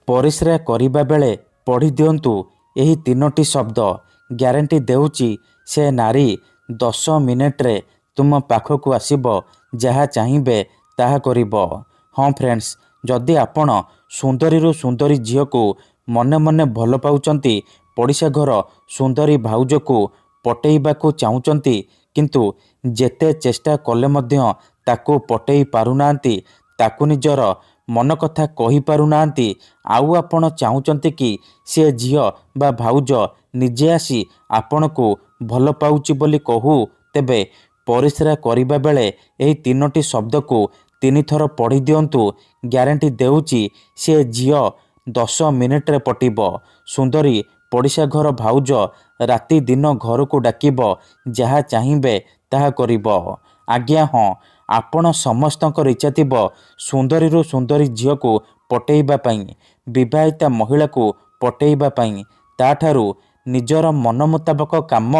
ପରିସ୍ରା କରିବା ବେଳେ ପଢ଼ି ଦିଅନ୍ତୁ ଏହି 3ଟି ଶବ୍ଦ। ଗ୍ୟାରେଣ୍ଟି ଦେଉଛି ସେ ନାରୀ 10 ମିନିଟ୍ରେ ତୁମ ପାଖକୁ ଆସିବ, ଯାହା ଚାହିଁବେ ତାହା କରିବ। ହଁ ଫ୍ରେଣ୍ଡସ୍, ଯଦି ଆପଣ ସୁନ୍ଦରୀରୁ ସୁନ୍ଦରୀ ଝିଅକୁ ମନେ ମନେ ଭଲ ପାଉଛନ୍ତି, ପଡ଼ିଶା ଘର ସୁନ୍ଦରୀ ଭାଉଜକୁ ପଟେଇବାକୁ ଚାହୁଁଛନ୍ତି, କିନ୍ତୁ ଯେତେ ଚେଷ୍ଟା କଲେ ମଧ୍ୟ ତାକୁ ପଟେଇ ପାରୁନାହାନ୍ତି, ତାକୁ ନିଜର ମନ କଥା କହିପାରୁନାହାନ୍ତି, ଆଉ ଆପଣ ଚାହୁଁଛନ୍ତି କି ସେ ଝିଅ ବା ଭାଉଜ ନିଜେ ଆସି ଆପଣଙ୍କୁ ଭଲ ପାଉଛି ବୋଲି କହୁ, ତେବେ ପରିସ୍ରା କରିବା ବେଳେ ଏହି 3ଟି ଶବ୍ଦକୁ 3 ଥର ପଢ଼ି ଦିଅନ୍ତୁ। ଗ୍ୟାରେଣ୍ଟି ଦେଉଛି ସେ ଝିଅ 10 ମିନିଟ୍ରେ ପଟିବ। ସୁନ୍ଦରୀ ପଡ଼ିଶା ଘର ଭାଉଜ ରାତି ଦିନ ଘରକୁ ଡାକିବ, ଯାହା ଚାହିଁବେ ତାହା କରିବ। ଆଜ୍ଞା ହଁ, ଆପଣ ସମସ୍ତଙ୍କର ଇଚ୍ଛା ଥିବ ସୁନ୍ଦରୀରୁ ସୁନ୍ଦରୀ ଝିଅକୁ ପଟେଇବା ପାଇଁ, ବିବାହିତା ମହିଳାକୁ ପଟେଇବା ପାଇଁ, ତାଠାରୁ ନିଜର ମନ ମୁତାବକ କାମ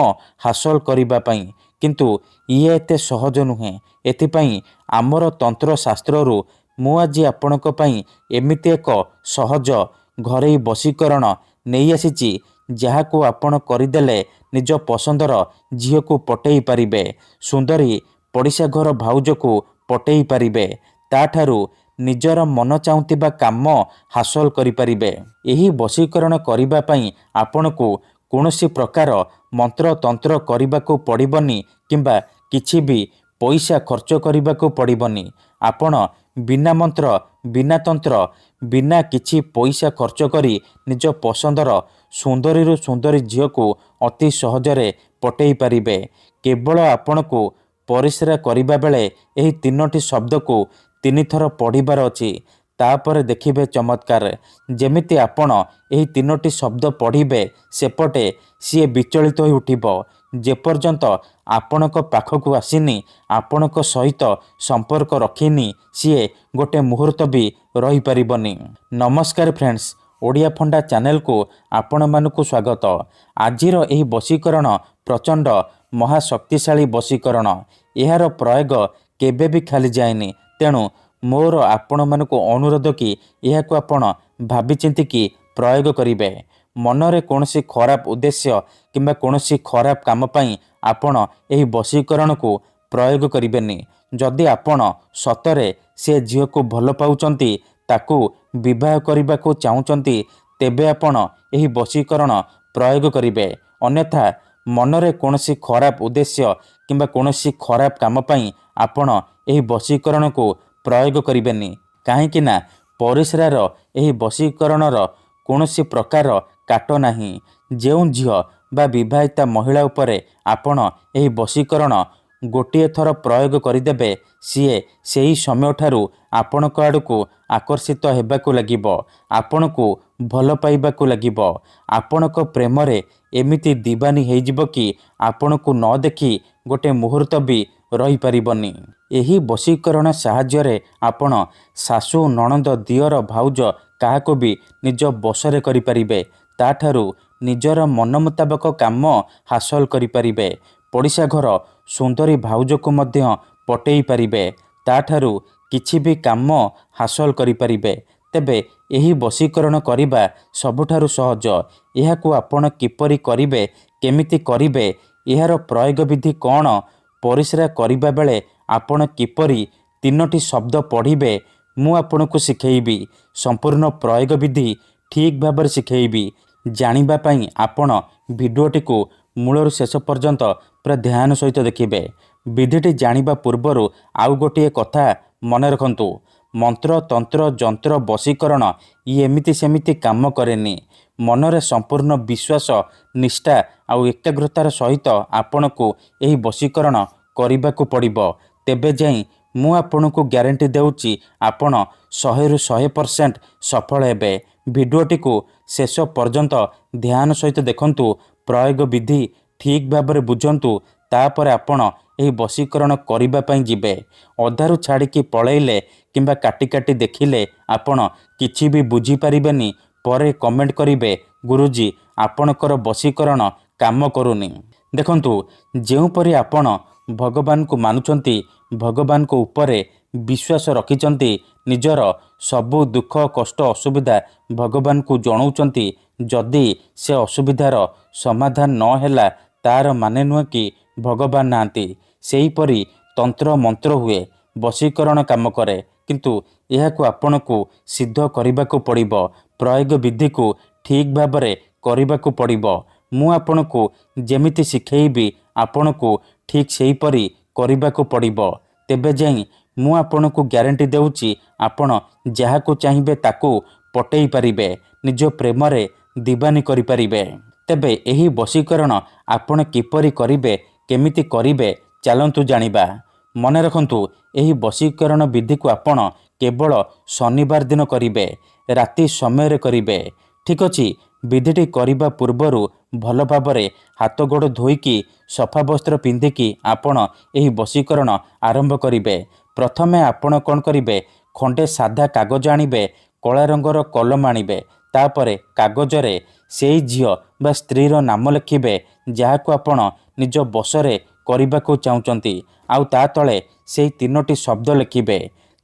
ହାସଲ କରିବା ପାଇଁ। କିନ୍ତୁ ଇଏ ଏତେ ସହଜ ନୁହେଁ। ଏଥିପାଇଁ ଆମର ତନ୍ତ୍ରଶାସ୍ତ୍ରରୁ ମୁଁ ଆଜି ଆପଣଙ୍କ ପାଇଁ ଏମିତି ଏକ ସହଜ ଘରୋଇ ବଶୀକରଣ ନେଇ ଆସିଛି, ଯାହାକୁ ଆପଣ କରିଦେଲେ ନିଜ ପସନ୍ଦର ଝିଅକୁ ପଟେଇ ପାରିବେ, ସୁନ୍ଦରୀ ପଡ଼ିଶା ଘର ଭାଉଜକୁ ପଟେଇ ପାରିବେ, ତାଠାରୁ ନିଜର ମନ ଚାହୁଁଥିବା କାମ ହାସଲ କରିପାରିବେ। ଏହି ବଶୀକରଣ କରିବା ପାଇଁ ଆପଣଙ୍କୁ କୌଣସି ପ୍ରକାର ମନ୍ତ୍ରତନ୍ତ୍ର କରିବାକୁ ପଡ଼ିବନି କିମ୍ବା କିଛି ବି ପଇସା ଖର୍ଚ୍ଚ କରିବାକୁ ପଡ଼ିବନି। ଆପଣ ବିନା ମନ୍ତ୍ର, ବିନା ତନ୍ତ୍ର, ବିନା କିଛି ପଇସା ଖର୍ଚ୍ଚ କରି ନିଜ ପସନ୍ଦର ସୁନ୍ଦରୀରୁ ସୁନ୍ଦରୀ ଝିଅକୁ ଅତି ସହଜରେ ପଟେଇ ପାରିବେ। କେବଳ ଆପଣଙ୍କୁ ପରିସ୍ରା କରିବା ବେଳେ ଏହି 3ଟି ଶବ୍ଦକୁ 3 ଥର ପଢ଼ିବାର ଅଛି। ତାପରେ ଦେଖିବେ ଚମତ୍କାର। ଯେମିତି ଆପଣ ଏହି 3ଟି ଶବ୍ଦ ପଢ଼ିବେ, ସେପଟେ ସିଏ ବିଚଳିତ ହୋଇ ଉଠିବ। ଯେପର୍ଯ୍ୟନ୍ତ ଆପଣଙ୍କ ପାଖକୁ ଆସିନି, ଆପଣଙ୍କ ସହିତ ସମ୍ପର୍କ ରଖିନି, ସିଏ ଗୋଟେ ମୁହୂର୍ତ୍ତ ବି ରହିପାରିବନି। ନମସ୍କାର ଫ୍ରେଣ୍ଡସ୍, ଓଡ଼ିଆ ଫଣ୍ଡା ଚ୍ୟାନେଲକୁ ଆପଣମାନଙ୍କୁ ସ୍ୱାଗତ। ଆଜିର ଏହି ବଶୀକରଣ ପ୍ରଚଣ୍ଡ ମହାଶକ୍ତିଶାଳୀ ବଶୀକରଣ। ଏହାର ପ୍ରୟୋଗ କେବେ ବି ଖାଲି ଯାଏନି। ତେଣୁ ମୋର ଆପଣମାନଙ୍କୁ ଅନୁରୋଧ କି ଏହାକୁ ଆପଣ ଭାବିଚିନ୍ତିକି ପ୍ରୟୋଗ କରିବେ। ମନରେ କୌଣସି ଖରାପ ଉଦ୍ଦେଶ୍ୟ କିମ୍ବା କୌଣସି ଖରାପ କାମ ପାଇଁ ଆପଣ ଏହି ବଶୀକରଣକୁ ପ୍ରୟୋଗ କରିବେନି। ଯଦି ଆପଣ ସତରେ ସେ ଝିଅକୁ ଭଲ ପାଉଛନ୍ତି, ତାକୁ ବିବାହ କରିବାକୁ ଚାହୁଁଛନ୍ତି, ତେବେ ଆପଣ ଏହି ବଶୀକରଣ ପ୍ରୟୋଗ କରିବେ। ଅନ୍ୟଥା ମନରେ କୌଣସି ଖରାପ ଉଦ୍ଦେଶ୍ୟ କିମ୍ବା କୌଣସି ଖରାପ କାମ ପାଇଁ ଆପଣ ଏହି ବଶୀକରଣକୁ ପ୍ରୟୋଗ କରିବେନି। କାହିଁକି ନା ପରିସ୍ରାର ଏହି ବଶୀକରଣର କୌଣସି ପ୍ରକାର କାଟ ନାହିଁ। ଯେଉଁ ଝିଅ ବା ବିବାହିତା ମହିଳା ଉପରେ ଆପଣ ଏହି ବଶୀକରଣ ଗୋଟିଏ ଥର ପ୍ରୟୋଗ କରିଦେବେ, ସିଏ ସେହି ସମୟଠାରୁ ଆପଣଙ୍କ ଆଡ଼କୁ ଆକର୍ଷିତ ହେବାକୁ ଲାଗିବ, ଆପଣଙ୍କୁ ଭଲ ପାଇବାକୁ ଲାଗିବ। ଆପଣଙ୍କ ପ୍ରେମରେ ଏମିତି ଦିବାନୀ ହେଇଯିବ କି ଆପଣଙ୍କୁ ନ ଦେଖି ଗୋଟେ ମୁହୂର୍ତ୍ତ ବି ରହିପାରିବନି। ଏହି ବଶୀକରଣ ସାହାଯ୍ୟରେ ଆପଣ ଶାଶୁ, ନଣନ୍ଦ, ଦିଅର, ଭାଉଜ କାହାକୁ ବି ନିଜ ବଶରେ କରିପାରିବେ। ତାଠାରୁ ନିଜର ମନ ମୁତାବକ କାମ ହାସଲ କରିପାରିବେ। ପଡ଼ିଶା ଘର ସୁନ୍ଦରୀ ଭାଉଜକୁ ମଧ୍ୟ ପଟେଇ ପାରିବେ, ତାଠାରୁ କିଛି ବି କାମ ହାସଲ କରିପାରିବେ। ତେବେ ଏହି ବଶୀକରଣ କରିବା ସବୁଠାରୁ ସହଜ। ଏହାକୁ ଆପଣ କିପରି କରିବେ, କେମିତି କରିବେ, ଏହାର ପ୍ରୟୋଗ ବିଧି କ'ଣ, ପରିସ୍ରା କରିବା ବେଳେ ଆପଣ କିପରି 3ଟି ଶବ୍ଦ ପଢ଼ିବେ, ମୁଁ ଆପଣଙ୍କୁ ଶିଖେଇବି। ସମ୍ପୂର୍ଣ୍ଣ ପ୍ରୟୋଗ ବିଧି ଠିକ୍ ଭାବରେ ଶିଖେଇବି। ଜାଣିବା ପାଇଁ ଆପଣ ଭିଡ଼ିଓଟିକୁ ମୂଳରୁ ଶେଷ ପର୍ଯ୍ୟନ୍ତ ପୁରା ଧ୍ୟାନ ସହିତ ଦେଖିବେ। ବିଧିଟି ଜାଣିବା ପୂର୍ବରୁ ଆଉ ଗୋଟିଏ କଥା ମନେ ରଖନ୍ତୁ। ମନ୍ତ୍ର, ତନ୍ତ୍ର, ଯନ୍ତ୍ର, ବଶୀକରଣ ଇଏ ଏମିତି ସେମିତି କାମ କରେନି। ମନରେ ସମ୍ପୂର୍ଣ୍ଣ ବିଶ୍ୱାସ, ନିଷ୍ଠା ଆଉ ଏକାଗ୍ରତାର ସହିତ ଆପଣଙ୍କୁ ଏହି ବଶୀକରଣ କରିବାକୁ ପଡ଼ିବ। ତେବେ ଯାଇ ମୁଁ ଆପଣଙ୍କୁ ଗ୍ୟାରେଣ୍ଟି ଦେଉଛି ଆପଣ 100ରୁ 100% ସଫଳ ହେବେ। ଭିଡ଼ିଓଟିକୁ ଶେଷ ପର୍ଯ୍ୟନ୍ତ ଧ୍ୟାନ ସହିତ ଦେଖନ୍ତୁ, ପ୍ରୟୋଗ ବିଧି ଠିକ୍ ଭାବରେ ବୁଝନ୍ତୁ, ତାପରେ ଆପଣ ଏହି ବଶୀକରଣ କରିବା ପାଇଁ ଯିବେ। ଅଧାରୁ ଛାଡ଼ିକି ପଳେଇଲେ କିମ୍ବା କାଟି କାଟି ଦେଖିଲେ ଆପଣ କିଛି ବି ବୁଝିପାରିବେନି। ପରେ କମେଣ୍ଟ କରିବେ, ଗୁରୁଜୀ ଆପଣଙ୍କର ବଶୀକରଣ କାମ କରୁନି। ଦେଖନ୍ତୁ, ଯେଉଁପରି ଆପଣ ଭଗବାନଙ୍କୁ ମାନୁଛନ୍ତି, ଭଗବାନଙ୍କ ଉପରେ विश्वास रखिचंती निजर सबु दुख कष्ट असुविधा भगवान को जणाउचंती जदि से असुविधार समाधान न हैला तार माने नुह कि भगवान नांती। सेहीपरि तंत्र मंत्र हुए वशीकरण काम करे किंतु यहाकू आपनकू सिद्ध करने पड़िबो प्रयोग विधि को ठीक भाबरे करने पड़िबो। मु आपनकू जेमिति शिखेइबी आपनकू ठीक सेहीपरि करने पड़िबो। तेबे जाई मु आपनकू ग्यारंटी देउची आपण जहाकू चाहिए ताकू पटेई पारिबे निज प्रेम रे दीवानी करि पारिबे। तेबे एही वशीकरण आपण किपरि करिबे केमिति करिबे चलंतु जानिबा। मन रखंतु एही वशीकरण विधि को आपण केवल शनिवार दिन करिबे राति समय रे करिबे। ठीक अछि। विधिटी करिबा पूर्वरु भल भाबरे हाथ गोड़ धोईकी सफा वस्त्र पिंधिकी आपण एही वशीकरण आरंभ करिबे। प्रथमे आपण कोन करिबे खंडे साधा कागज आनिबे कला रंगर कलम आनिबे तापरे कागज रे सेई झियो बा स्त्रीर नाम लिखिबे जहाकू आपण निज बसरे करबाकू चाहुचंती आउ ता तळे सेई तीनोटी शब्द लिखिबे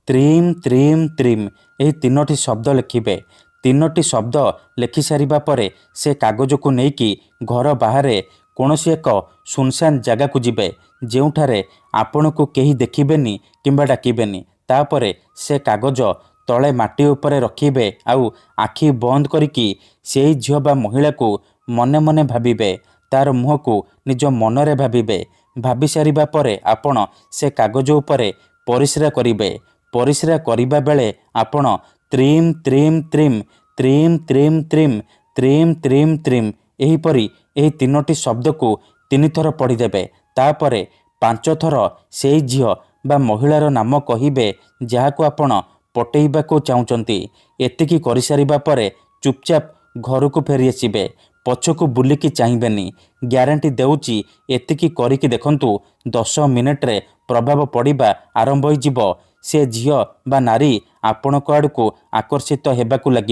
त्रीम त्रीम त्रीम एही तीनोटी शब्द लिखिबे। तीनोटी शब्द लिखि सारिबा परे से कागज को नेकी घर बाहरे कौनसी एक सुनसान जगह को जिबे जेउठारे आपण को केही देखिबेनी किंबा डाकिबेनी। तापरे से कागज तले माटी उपरे रखिबे आउ आखि बंद करिकी सेई झियो बा महिला को मने मने भाबिबे तार मुह को निज मनरे भाबिबे। भाबी सारिबा परे आपण से कागज उपरे परिस्रा करिबे। परिस्रा करिबा बेले आपण त्रीम त्रीम त्रीम त्रीम त्रीम त्रीम त्रीम त्रीम त्रीम एहीपरि एही तीनोटी शब्द को 3 थर पढ़ीदेवे। तापरे 5 थर सेई झियो बा महिलार नाम कहिबे जहाकू आपण पटेइबाकू चाहुचंती। एतिकी करि सारिबा परे चुपचाप घर को फेरी आसिबे पछकू बुलिकी चाहिबेनी। ग्यारंटी देउची एतिकी करिकी देखंतु 10 मिनिट रे प्रभाव पड़िबा आरंभ होइजिबो। से झियो बा नारी आपण को आड़कू आकर्षित हेबाकू लागि।